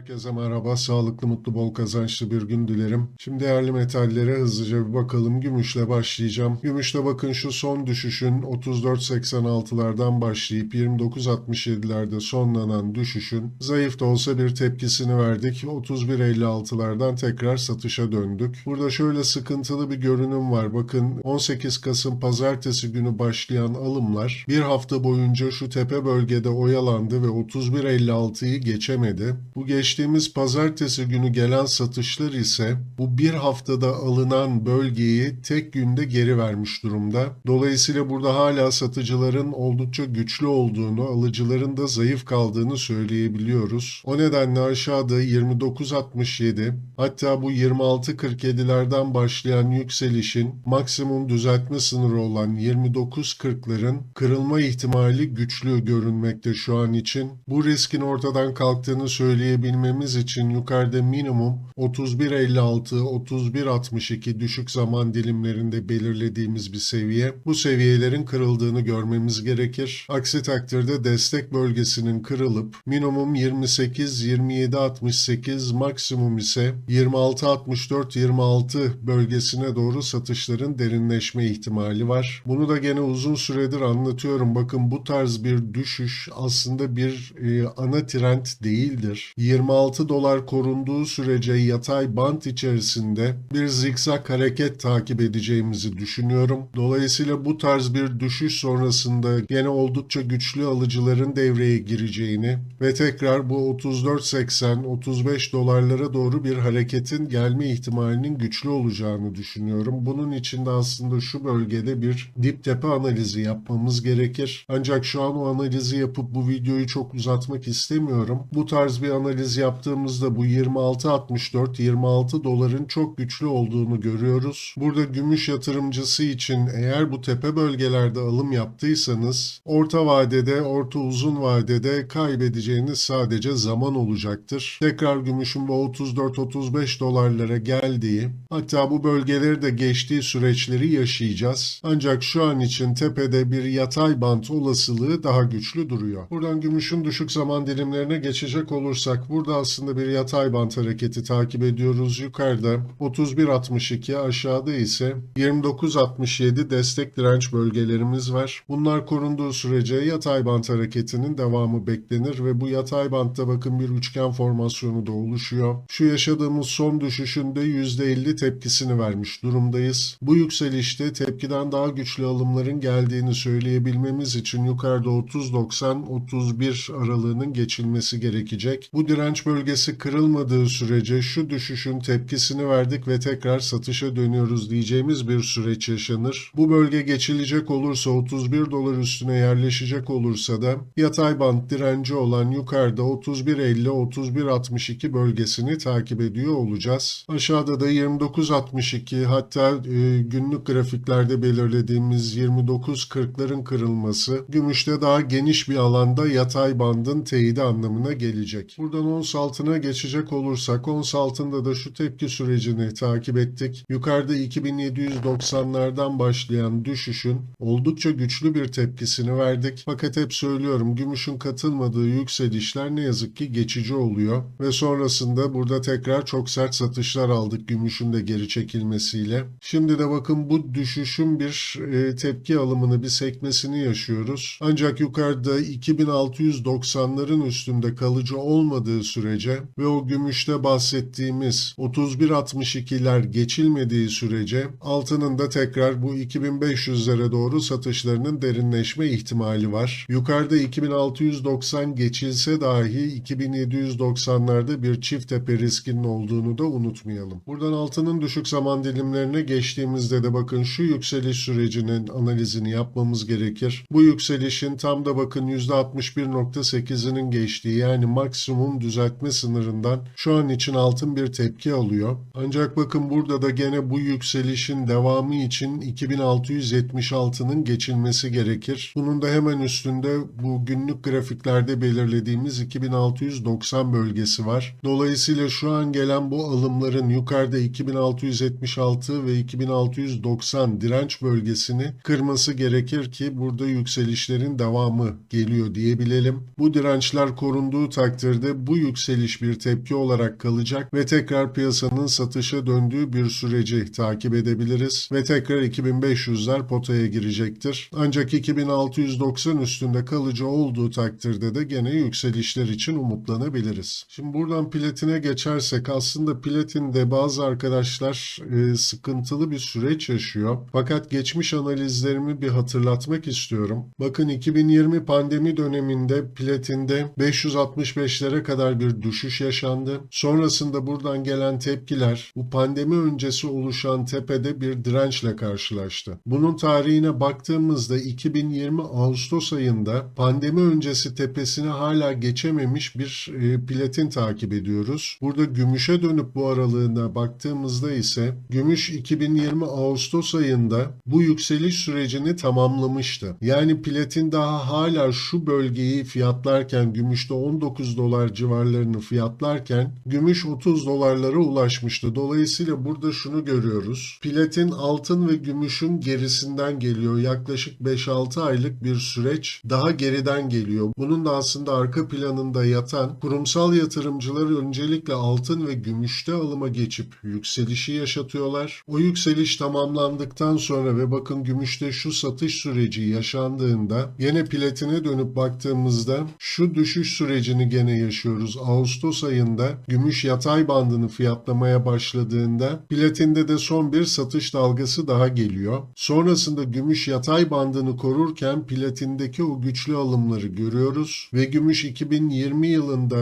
Herkese merhaba, sağlıklı, mutlu, bol kazançlı bir gün dilerim. Şimdi değerli metallere hızlıca bir bakalım. Gümüşle başlayacağım. Gümüşte bakın şu son düşüşün 34.86'lardan başlayıp 29.67'lerde sonlanan düşüşün zayıf da olsa bir tepkisini verdik. 31.56'lardan tekrar satışa döndük. Burada şöyle sıkıntılı bir görünüm var. Bakın 18 Kasım pazartesi günü başlayan alımlar bir hafta boyunca şu tepe bölgede oyalandı ve 31.56'yı geçemedi. Bu geçtiğimiz pazartesi günü gelen satışlar ise bu bir haftada alınan bölgeyi tek günde geri vermiş durumda. Dolayısıyla burada hala satıcıların oldukça güçlü olduğunu, alıcıların da zayıf kaldığını söyleyebiliyoruz. O nedenle aşağıda 29.67 hatta bu 26.47'lerden başlayan yükselişin maksimum düzeltme sınırı olan 29.40'ların kırılma ihtimali güçlü görünmekte şu an için. Bu riskin ortadan kalktığını söyleyebilmemiz için yukarıda minimum 31.56, 31.62 düşük zaman dilimlerinde belirlediğimiz bir seviye. Bu seviyelerin kırıldığını görmemiz gerekir. Aksi takdirde destek bölgesinin kırılıp minimum 28-27.68 maksimum ise 26.64-26 bölgesine doğru satışların derinleşme ihtimali var. Bunu da gene uzun süredir anlatıyorum. Bakın bu tarz bir düşüş aslında bir ana trend değildir. 26 dolar korunduğu sürece yatay bant içerisinde bir zikzak hareket takip edeceğimizi düşünüyorum. Dolayısıyla bu tarz bir düşüş sonrasında gene oldukça güçlü alıcıların devreye gireceğini ve tekrar bu 34.80-35 dolarlara doğru bir hareketin gelme ihtimalinin güçlü olacağını düşünüyorum. Bunun için de aslında şu bölgede bir dip tepe analizi yapmamız gerekir. Ancak şu an o analizi yapıp bu videoyu çok uzatmak istemiyorum. Bu tarz bir analiz yaptığımızda bu 26.64-26 doların çok güçlü olduğunu görüyoruz. Burada gümüş yatırımcısı için eğer bu tepe bölgelerde alım yaptıysanız orta vadede, orta uzun vadede kaybedeceğiniz sadece zaman olacaktır. Tekrar gümüşün bu 34-35 dolarlara geldiği, hatta bu bölgeleri de geçtiği süreçleri yaşayacağız. Ancak şu an için tepede bir yatay bant olasılığı daha güçlü duruyor. Buradan gümüşün düşük zaman dilimlerine geçecek olursak burada aslında bir yatay bant hareketi takip ediyoruz. Yukarıda 31.62, aşağıda ise 29.67 destek direnç bölgelerimiz var. Bunlar korunduğu sürece yatay bant hareketinin devamı beklenir ve bu yatay bantta bakın bir üçgen formasyonu da oluşuyor. Şu yaşadığımız son düşüşünde %50 tepkisini vermiş durumdayız. Bu yükselişte tepkiden daha güçlü alımların geldiğini söyleyebilmemiz için yukarıda 30.90-31 aralığının geçilmesi gerekecek. Bu direnç bölgesi kırılmadığı sürece şu düşüşün tepkisini verdik ve tekrar satışa dönüyoruz diyeceğimiz bir süreç yaşanır. Bu bölge geçilecek olursa 31 dolar üstüne yerleşecek olursa da yatay bant direnci olan yukarıda 31.50-31.62 bölgesini takip ediyor olacağız. Aşağıda da 29.62 hatta günlük grafiklerde belirlediğimiz 29.40'ların kırılması gümüşte daha geniş bir alanda yatay bandın teyidi anlamına gelecek. Buradan ons altına geçecek olursak ons altında da şu tepki sürecini takip ettik. Yukarıda 2790'lardan başlayan düşüşün oldukça güçlü bir tepkisini verdik. Fakat hep söylüyorum gümüşün katılmadığı yükselişler ne yazık ki geçici oluyor ve sonrasında burada tekrar çok sert satışlar aldık gümüşün de geri çekilmesiyle. Şimdi de bakın bu düşüşün bir tepki alımını, bir sekmesini yaşıyoruz. Ancak yukarıda 2690'ların üstünde kalıcı olmadığı sürece ve o gümüşte bahsettiğimiz 31.62'ler geçilmediği sürece altının da tekrar bu 2500'lere doğru satışlarının derinleşme ihtimali var. Yukarıda 2690 geçilse dahi 2790'larda bir çift tepe riskinin olduğunu da unutmayalım. Buradan altının düşük zaman dilimlerine geçtiğimizde de bakın şu yükseliş sürecinin analizini yapmamız gerekir. Bu yükselişin tam da bakın %61.8'inin geçtiği yani maksimum düzeltme sınırından şu an için altın bir tepki alıyor. Ancak bakın burada da gene bu yükselişin devamı için 2676'nın geçilmesi gerekir. Bunun da hemen üstünde bu günlük grafiklerde belirlediğimiz 2690 bölgesi var. Dolayısıyla şu an gelen bu alımların yukarıda 2676 ve 2690 direnç bölgesini kırması gerekir ki burada yükselişlerin devamı geliyor diyebilelim. Bu dirençler korunduğu takdirde bu yükseliş bir tepki olarak kalacak ve tekrar piyasanın satışa döndüğü bir süreci takip edebiliriz ve tekrar 2500'ler potaya girecektir. Ancak 2690 üstünde kalıcı olduğu takdirde de gene yükselişler için umutlanabiliriz. Şimdi buradan platine geçersek aslında platinde bazı arkadaşlar sıkıntılı bir süreç yaşıyor. Fakat geçmiş analizlerimi bir hatırlatmak istiyorum. Bakın 2020 pandemi döneminde platinde 565'lere kadar bir düşüş yaşandı. Sonrasında buradan gelen tepkiler bu pandemi öncesi oluşan tepede bir dirençle karşılaştı. Bunun tarihine baktığımızda 2020 Ağustos ayında pandemi öncesi tepesini hala geçememiş bir platin takip ediyoruz. Burada gümüşe dönüp bu aralığına baktığımızda ise gümüş 2020 Ağustos ayında bu yükseliş sürecini tamamlamıştı. Yani platin daha hala şu bölgeyi fiyatlarken gümüşte 19 dolar civarlarını fiyatlarken gümüş 30 dolarlara ulaşmıştı. Dolayısıyla burada şunu görüyoruz. Platin altın ve gümüşün gerisinden geliyor. Yaklaşık 5-6 aylık bir süreç daha geriden geliyor. Bunun da aslında arka planında yatan kurumsal yatırımcılar öncelikle altın ve gümüşte alıma geçip yükselişi yaşatıyorlar. O yükseliş tamamlandıktan sonra ve bakın gümüşte şu satış süreci yaşandığında yine platine dönüp baktığımızda şu düşüş sürecini gene yaşıyoruz. Ağustos ayında gümüş yatay bandını fiyatlamaya başladığında platinde de son bir satış dalgası daha geliyor. Sonrasında gümüş yatay bandını korurken platindeki o güçlü alımları görüyoruz ve gümüş 2020 yılında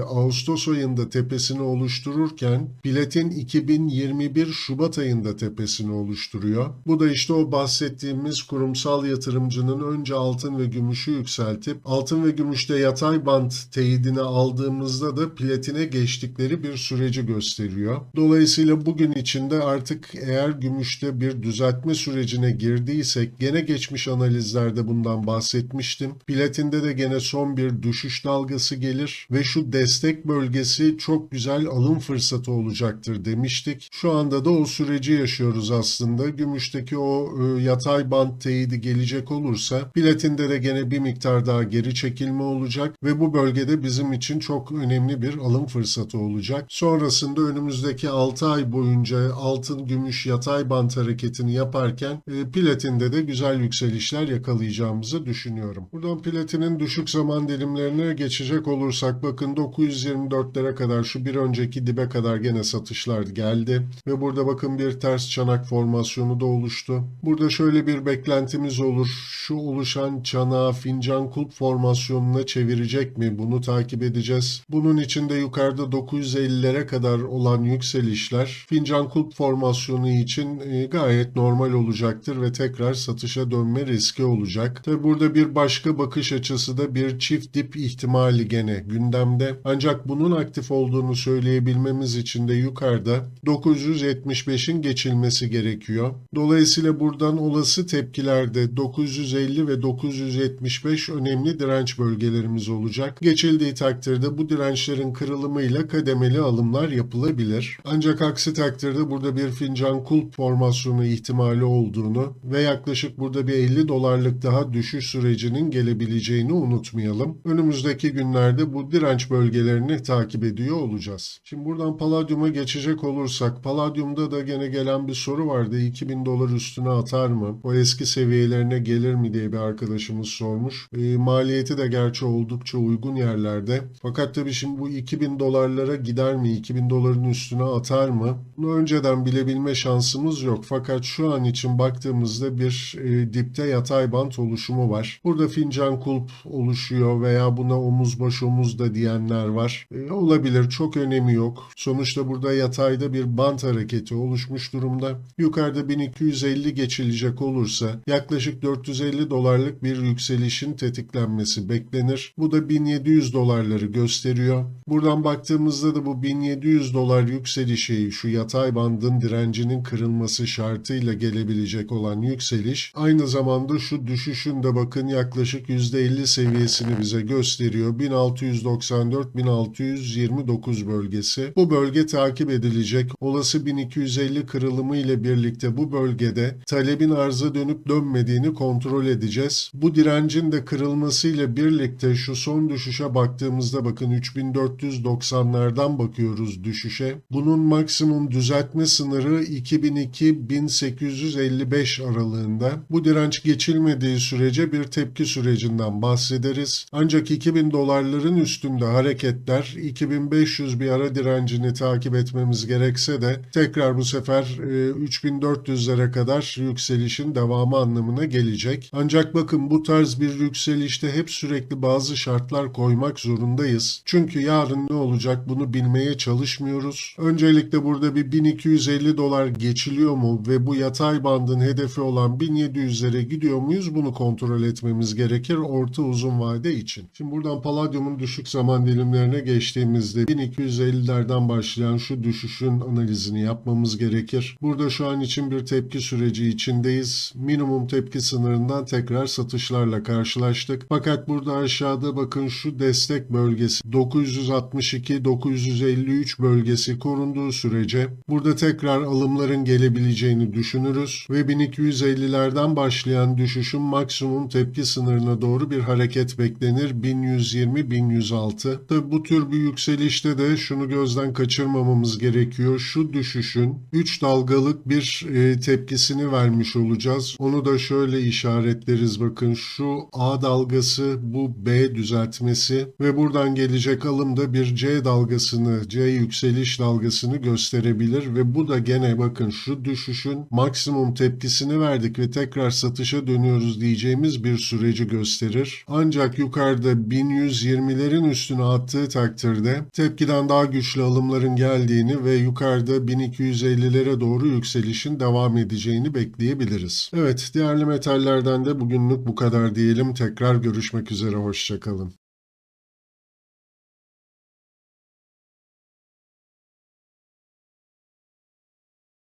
Ağustos ayında tepesini oluştururken platin 2021 Şubat ayında tepesini oluşturuyor. Bu da işte o bahsettiğimiz kurumsal yatırımcının önce altın ve gümüşü yükseltip altın ve gümüşte yatay band teyidini aldığımızda da platine geçtikleri bir süreci gösteriyor. Dolayısıyla bugün içinde artık eğer gümüşte bir düzeltme sürecine girdiysek gene geçmiş analizlerde bundan bahsetmiştim. Platinde de gene son bir düşüş dalgası gelir ve şu destek bölgesi çok güzel alım fırsatı olacaktır demiştik. Şu anda da o süreci yaşıyoruz aslında. Gümüşteki o yatay band teyidi gelecek olursa platinde de gene bir miktar daha geri çekilme olacak ve bu bölgede bizim için çok önemli bir alım fırsatı olacak. Sonrasında önümüzdeki 6 ay boyunca altın gümüş yatay band hareketini yaparken platinde de güzel yükselişler yakalayacağımızı düşünüyorum. Buradan platinin düşük zaman dilimlerine geçecek olursak bakın 924'lere kadar şu bir önceki dibe kadar gene satışlar geldi ve burada bakın bir ters çanak formasyonu da oluştu. Burada şöyle bir beklentimiz olur. Şu oluşan çanağı fincan kulp formasyonuna çevirecek mi? Bunu takip edeceğiz. Bunun için de yukarıda 950'lere kadar olan yükselişler fincan kulp formasyonu için gayet normal olacaktır ve tekrar satışa dönme riski olacak. Tabi burada bir başka bakış açısı da bir çift dip ihtimali gene gündemde. Ancak bunun aktif olduğunu söyleyebilmemiz için de yukarıda 975'in geçilmesi gerekiyor. Dolayısıyla buradan olası tepkilerde 950 ve 975 önemli direnç bölgelerimiz olacak. Geçildiği takdirde bu dirençlerin kırılımıyla kademeli alımlar yapılabilir. Ancak aksi takdirde burada bir fincan kulp formasyonu ihtimali olduğunu ve yaklaşık burada bir 50 dolarlık daha düşüş sürecinin gelebileceğini unutmayalım. Önümüzdeki günlerde bu direnç bölgelerini takip ediyor olacağız. Şimdi buradan paladyuma geçecek olursak paladyumda da gene gelen bir soru vardı. 2000 dolar üstüne atar mı? O eski seviyelerine gelir mi diye bir arkadaşımız sormuş. Maliyeti de gerçi oldukça uygun yerlerde. Fakat tabii şimdi bu 2000 dolarlara gider mi? 2000 doların üstüne atar mı? Bunu önceden bilebilme şansımız yok. Fakat şu an için baktığımızda bir dipte yatay bant oluşumu var. Burada fincan kulp oluşuyor veya buna omuz baş omuz da diyenler var. Olabilir, çok önemi yok. Sonuçta burada yatayda bir bant hareketi oluşmuş durumda. Yukarıda 1250 geçilecek olursa yaklaşık 450 dolarlık bir yükselişin tetiklenmesi beklenir. Bu da 1700 dolarları gösteriyor. Buradan baktığımızda da bu 1700 dolar yükselişi şu yatay bandın direncinin kırılması şartıyla gelebilecek olan yükseliş aynı zamanda şu düşüşün de bakın yaklaşık %50 seviyesini bize gösteriyor. 1694-1629 bölgesi. Bu bölge takip edilecek. Olası 1250 kırılımı ile birlikte bu bölgede talebin arza dönüp dönmediğini kontrol edeceğiz. Bu direncin de kırılmasıyla birlikte şu son düşüşe baktığımızda bakın 3490'lardan bakıyoruz düşüşe. Bunun maksimum düzeltme sınırı 2002-1855 aralığında. Bu direnç geçilmediği sürece bir tepki sürecinden bahsederiz. Ancak 2000 dolarların üstünde hareketler 2500 bir ara direncini takip etmemiz gerekse de tekrar bu sefer 3400'lere kadar yükselişin devamı anlamına gelecek. Ancak bakın bu tarz bir yükselişte hep sürekli bazı şartlar koymak zorundayız. Çünkü yarın ne olacak bunu bilmeye çalışmıyoruz. Öncelikle burada bir 1250 dolar geçiliyor mu ve bu yatay bandın hedefi olan 1700'lere gidiyor muyuz bunu kontrol etmemiz gerekir orta uzun vade için. Şimdi buradan paladyumun düşük zaman dilimlerine geçtiğimizde 1250'lerden başlayan şu düşüşün analizini yapmamız gerekir. Burada şu an için bir tepki süreci içindeyiz. Minimum tepki sınırından tekrar satışlarla karşılaştık. Fakat burada aşağıda bakın şu destek bölgesi 962-953 bölgesi korunduğu sürece burada tekrar alımların gelebileceğini düşünürüz ve 1250'lerden başlayan düşüşün maksimum tepki sınırına doğru bir hareket beklenir 1120-1106. Tabi bu tür bir yükselişte de şunu gözden kaçırmamamız gerekiyor. Şu düşüşün 3 dalgalık bir tepkisini vermiş olacağız. Onu da şöyle işaretleriz bakın şu A dalgası bu B düzeltmesi ve buradan gelecek alım da bir C dalgasını C yükseliş dalgasını gösterebilir ve bu da gene bakın şu düşüşün maksimum tepkisini verdik ve tekrar satışa dönüyoruz diyeceğimiz bir süreci gösterir. Ancak yukarıda 1120'lerin üstüne attığı takdirde tepkiden daha güçlü alımların geldiğini ve yukarıda 1250'lere doğru yükselişin devam edeceğini bekleyebiliriz. Evet, değerli metallerden de bugünlük bu kadar diyelim. Tekrar görüşmek üzere, hoşça kalın.